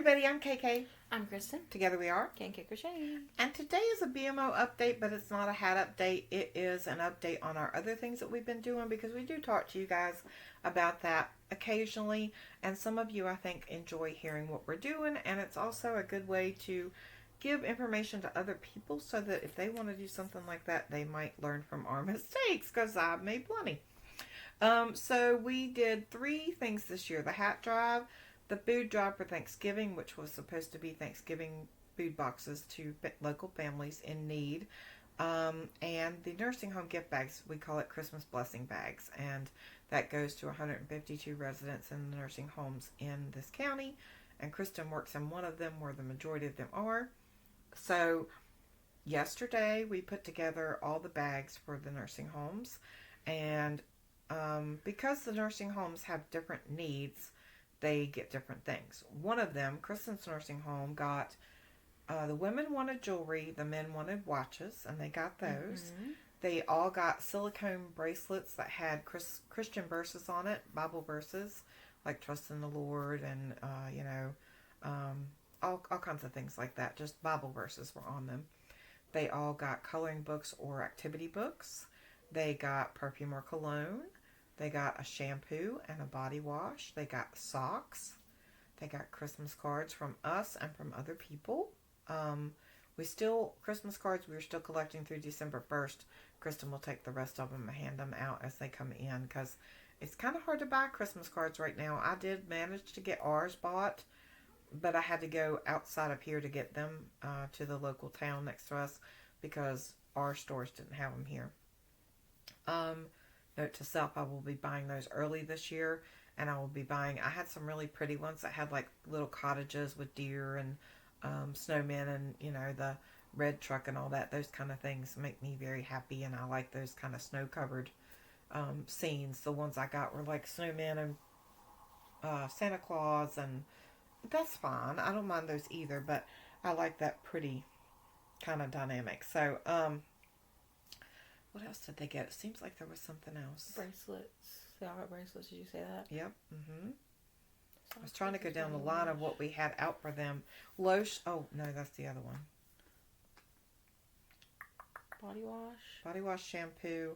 everybody, I'm KK. I'm Kristen. Together we are Can Crochet. And today is a BMO update, but it's not a hat update. It is an update on our other things that we've been doing, because we do talk to you guys about that occasionally. And some of you, I think, enjoy hearing what we're doing. And it's also a good way to give information to other people so that if they want to do something like that, they might learn from our mistakes, because I've made plenty. So we did 3 things this year. The hat drive, the food drive for Thanksgiving, which was supposed to be Thanksgiving food boxes to local families in need, and the nursing home gift bags. We call it Christmas blessing bags, and that goes to 152 residents in the nursing homes in this county, and Kristen works in one of them where the majority of them are. So yesterday we put together all the bags for the nursing homes, and because the nursing homes have different needs, they get different things. One of them, Kristen's nursing home, got, the women wanted jewelry, the men wanted watches, and they got those. Mm-hmm. They all got silicone bracelets that had Christian verses on it, Bible verses, like trust in the Lord and, all kinds of things like that. Just Bible verses were on them. They all got coloring books or activity books. They got perfume or cologne. They got a shampoo and a body wash. They got socks. They got Christmas cards from us and from other people. Christmas cards we're still collecting through December 1st. Kristen will take the rest of them and hand them out as they come in, because it's kind of hard to buy Christmas cards right now. I did manage to get ours bought, but I had to go outside of here to get them to the local town next to us, because our stores didn't have them here. Note to self, I will be buying those early this year, and I had some really pretty ones that had like little cottages with deer and snowmen and, the red truck and all that. Those kind of things make me very happy, and I like those kind of snow-covered scenes. The ones I got were like snowmen and Santa Claus, and that's fine. I don't mind those either, but I like that pretty kind of dynamic. So, what else did they get? It seems like there was something else. Bracelets. They all got bracelets. Did you say that? Yep. Mm-hmm. I was trying to go down the line of what we had out for them. Lotion. Oh, no, that's the other one. Body wash. Body wash, shampoo,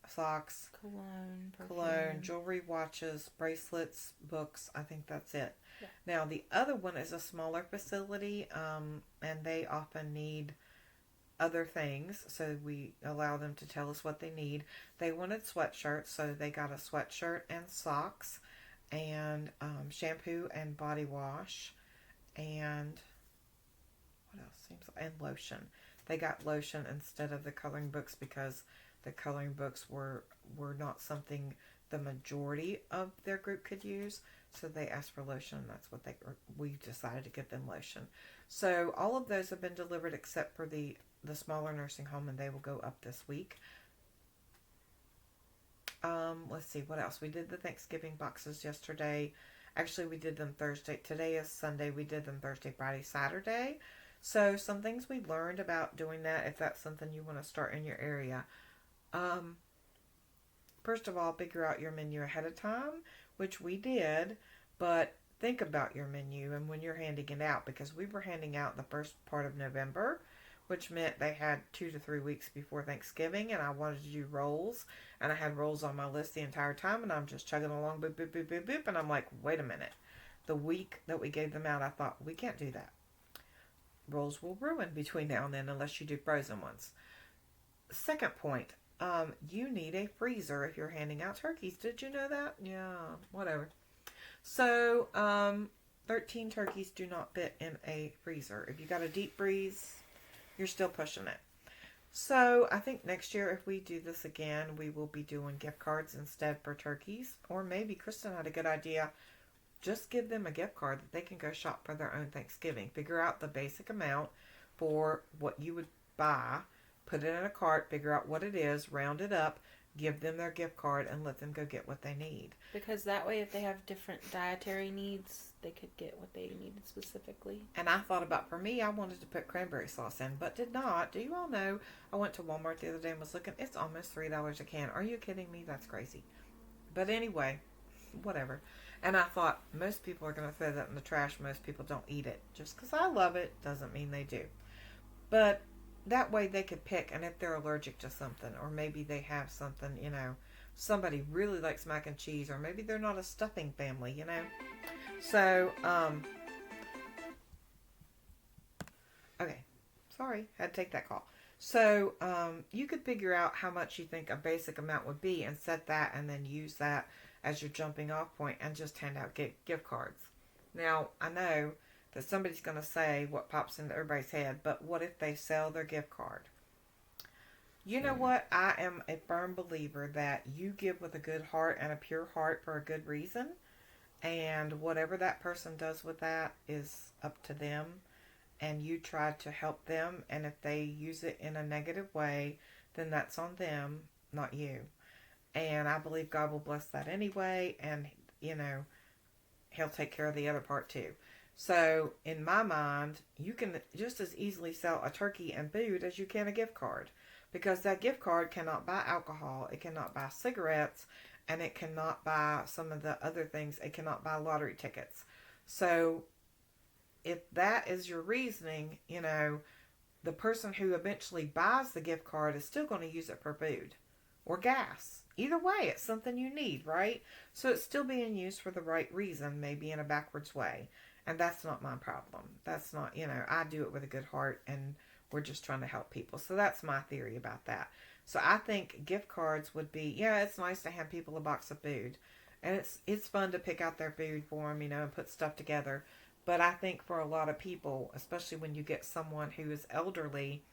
socks. Cologne, jewelry, watches, bracelets, books. I think that's it. Yeah. Now, the other one is a smaller facility, and they often need other things, so we allow them to tell us what they need. They wanted sweatshirts, so they got a sweatshirt and socks, and shampoo and body wash, and what else? And lotion. They got lotion instead of the coloring books, because the coloring books were not something the majority of their group could use, so they asked for lotion, and that's what we decided to get them lotion. So all of those have been delivered except for the smaller nursing home, and they will go up this week. Let's see, what else? We did the Thanksgiving boxes yesterday. Actually, we did them Thursday. Today is Sunday. We did them Thursday, Friday, Saturday. So some things we learned about doing that, if that's something you want to start in your area. First of all, figure out your menu ahead of time, which we did, but think about your menu and when you're handing it out, because we were handing out the first part of November, which meant they had 2 to 3 weeks before Thanksgiving, and I wanted to do rolls, and I had rolls on my list the entire time, and I'm just chugging along, boop, boop, boop, boop, boop, and I'm like, wait a minute. The week that we gave them out, I thought, we can't do that. Rolls will ruin between now and then unless you do frozen ones. Second point, you need a freezer if you're handing out turkeys. Did you know that? Yeah, whatever. So, 13 turkeys do not fit in a freezer. If you got a deep freeze, you're still pushing it. So I think next year, if we do this again, we will be doing gift cards instead for turkeys. Or maybe Kristen had a good idea. Just give them a gift card that they can go shop for their own Thanksgiving. Figure out the basic amount for what you would buy. Put it in a cart. Figure out what it is. Round it up. Give them their gift card and let them go get what they need. Because that way, if they have different dietary needs, they could get what they needed specifically. And I thought about, for me, I wanted to put cranberry sauce in, but did not. Do you all know? I went to Walmart the other day and was looking. It's almost $3 a can. Are you kidding me? That's crazy. But anyway, whatever. And I thought, most people are going to throw that in the trash. Most people don't eat it. Just because I love it doesn't mean they do. But that way they could pick, and if they're allergic to something, or maybe they have something, somebody really likes mac and cheese, or maybe they're not a stuffing family. So, okay. Sorry, had to take that call. So, you could figure out how much you think a basic amount would be and set that, and then use that as your jumping off point and just hand out gift cards. Now, I know that somebody's going to say what pops into everybody's head, but what if they sell their gift card? You know what? I am a firm believer that you give with a good heart and a pure heart for a good reason, and whatever that person does with that is up to them, and you try to help them, and if they use it in a negative way, then that's on them, not you. And I believe God will bless that anyway, and He'll take care of the other part too. So, in my mind, you can just as easily sell a turkey and food as you can a gift card. Because that gift card cannot buy alcohol, it cannot buy cigarettes, and it cannot buy some of the other things. It cannot buy lottery tickets. So, if that is your reasoning, the person who eventually buys the gift card is still going to use it for food or gas. Either way, it's something you need, right? So it's still being used for the right reason, maybe in a backwards way. And that's not my problem. That's not, I do it with a good heart, and we're just trying to help people. So that's my theory about that. So I think gift cards would be, it's nice to hand people a box of food. And it's fun to pick out their food for them, and put stuff together. But I think for a lot of people, especially when you get someone who is elderly,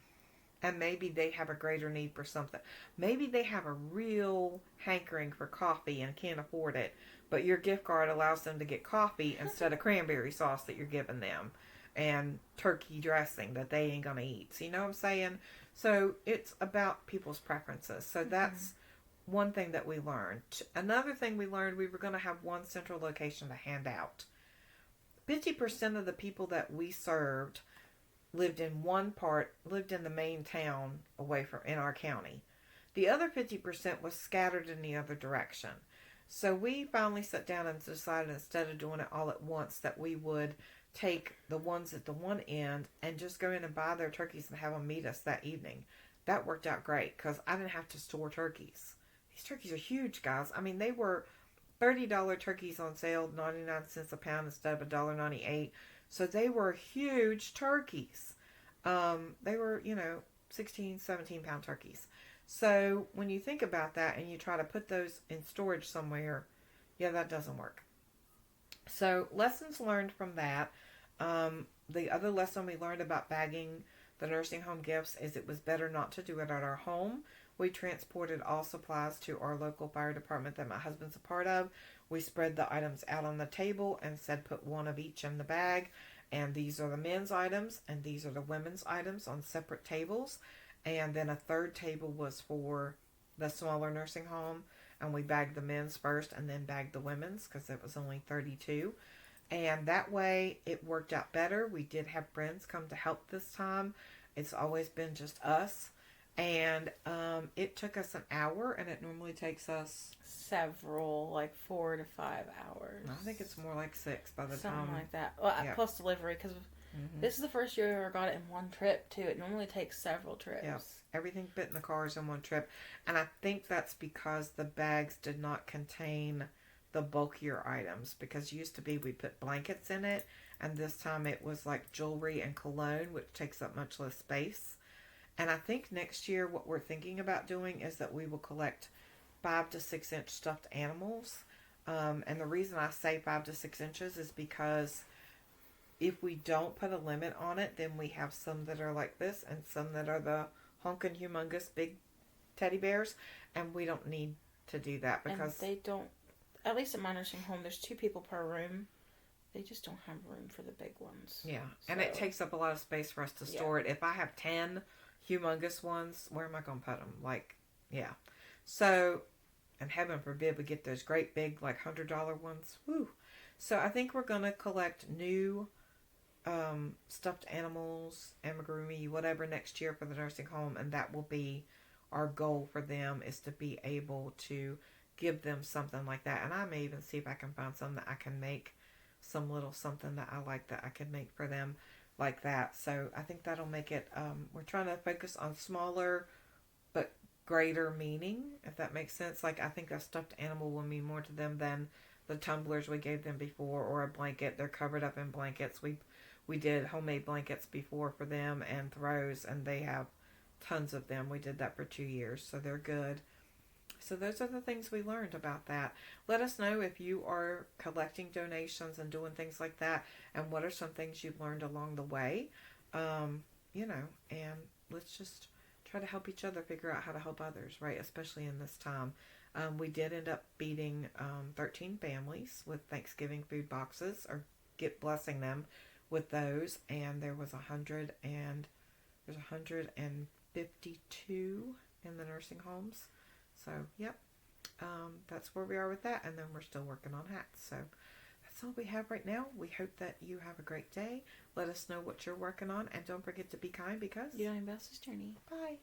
and maybe they have a greater need for something. Maybe they have a real hankering for coffee and can't afford it, but your gift card allows them to get coffee instead of cranberry sauce that you're giving them, and turkey dressing that they ain't going to eat. So you know what I'm saying? So it's about people's preferences. So that's one thing that we learned. Another thing we learned, we were going to have one central location to hand out. 50% of the people that we served lived in the main town away from in our county. The other 50% was scattered in the other direction. So we finally sat down and decided, instead of doing it all at once, that we would take the ones at the one end and just go in and buy their turkeys and have them meet us that evening. That worked out great because I didn't have to store turkeys. These turkeys are huge, guys. I mean, they were $30 turkeys on sale, 99 cents a pound instead of $1.98. So they were huge turkeys. They were, 16, 17 pound turkeys. So when you think about that and you try to put those in storage somewhere, that doesn't work. So lessons learned from that. The other lesson we learned about bagging the nursing home gifts is it was better not to do it at our home. We transported all supplies to our local fire department that my husband's a part of. We spread the items out on the table and said put one of each in the bag. And these are the men's items and these are the women's items on separate tables. And then a third table was for the smaller nursing home. And we bagged the men's first and then bagged the women's because it was only 32. And that way it worked out better. We did have friends come to help this time. It's always been just us. And it took us an hour, and it normally takes us several, like 4 to 5 hours. I think it's more like 6 by the time. Something like that. Well, plus delivery, because this is the first year we ever got it in one trip, too. It normally takes several trips. Yeah, everything fit in the cars in one trip. And I think that's because the bags did not contain the bulkier items. Because it used to be we put blankets in it, and this time it was like jewelry and cologne, which takes up much less space. And I think next year what we're thinking about doing is that we will collect 5 to 6 inch stuffed animals. And the reason I say 5 to 6 inches is because if we don't put a limit on it, then we have some that are like this and some that are the honking humongous big teddy bears. And we don't need to do that because and they don't, at least at my nursing home, there's 2 people per room. They just don't have room for the big ones. Yeah, and it takes up a lot of space for us to store it. If I have 10 humongous ones, where am I going to put them? So, and heaven forbid we get those great big, like $100 ones. Woo! So I think we're going to collect new stuffed animals, amigurumi, whatever, next year for the nursing home, and that will be our goal for them, is to be able to give them something like that. And I may even see if I can find some that I can make, some little something that I like that I can make for them like that. So I think that'll make it, we're trying to focus on smaller but greater meaning, if that makes sense. Like, I think a stuffed animal will mean more to them than the tumblers we gave them before, or a blanket. They're covered up in blankets. We did homemade blankets before for them and throws, and they have tons of them. We did that for 2 years, so they're good. So those are the things we learned about that. Let us know if you are collecting donations and doing things like that, and what are some things you've learned along the way. And let's just try to help each other figure out how to help others, right? Especially in this time. We did end up feeding 13 families with Thanksgiving food boxes, or blessing them with those, and there's 152 in the nursing homes. So, yep, that's where we are with that, and then we're still working on hats. So that's all we have right now. We hope that you have a great day. Let us know what you're working on, and don't forget to be kind, because You don't invest this journey. Bye.